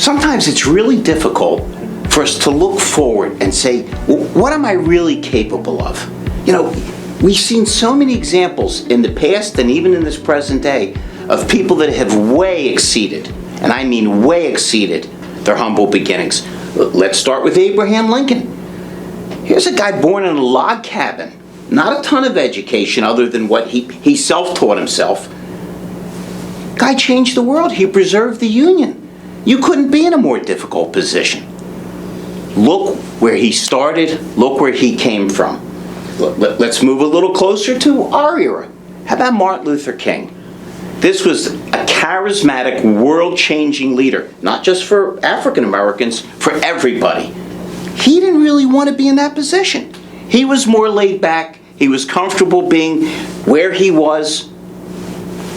Sometimes it's really difficult for us to look forward and say, well, what am I really capable of? You know, we've seen so many examples in the past and even in this present day of people that have way exceeded, and I mean way exceeded, their humble beginnings. Let's start with Abraham Lincoln. Here's a guy born in a log cabin, not a ton of education other than what he self-taught himself. Guy changed the world. He preserved the Union. You couldn't be in a more difficult position. Look where he started. Look where he came from. Let's move a little closer to our era. How about Martin Luther King? This was a charismatic, world-changing leader, not just for African Americans, for everybody. He didn't really want to be in that position. He was more laid back. He was comfortable being where he was,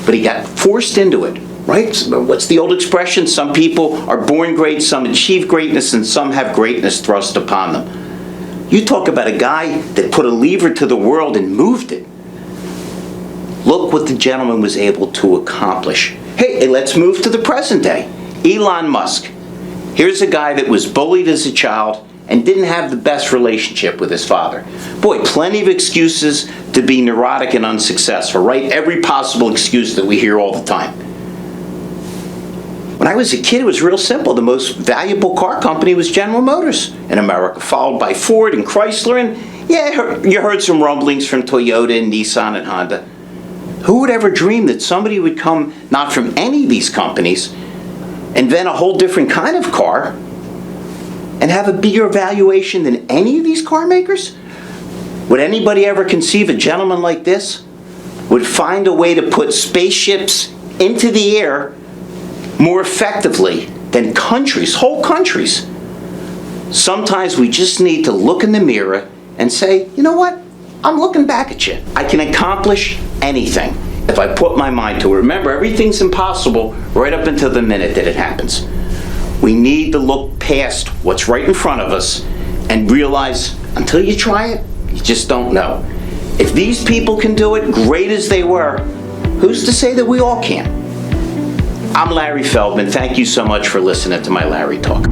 but he got forced into it, right? What's the old expression? Some people are born great, some achieve greatness, and some have greatness thrust upon them. You talk about a guy that put a lever to the world and moved it. Look what the gentleman was able to accomplish. Hey, let's move to the present day. Elon Musk. Here's a guy that was bullied as a child and didn't have the best relationship with his father. Boy, plenty of excuses to be neurotic and unsuccessful, right? Every possible excuse that we hear all the time. When I was a kid, it was real simple. The most valuable car company was General Motors in America, followed by Ford and Chrysler, and yeah, you heard some rumblings from Toyota and Nissan and Honda. Who would ever dream that somebody would come, not from any of these companies, invent a whole different kind of car and have a bigger valuation than any of these car makers? Would anybody ever conceive a gentleman like this would find a way to put spaceships into the air more effectively than countries, whole countries? Sometimes we just need to look in the mirror and say, you know what? I'm looking back at you. I can accomplish anything if I put my mind to it. Remember, everything's impossible right up until the minute that it happens. We need to look past what's right in front of us and realize until you try it, you just don't know. If these people can do it, great as they were, who's to say that we all can? I'm Larry Feldman. Thank you so much for listening to my Larry Talk.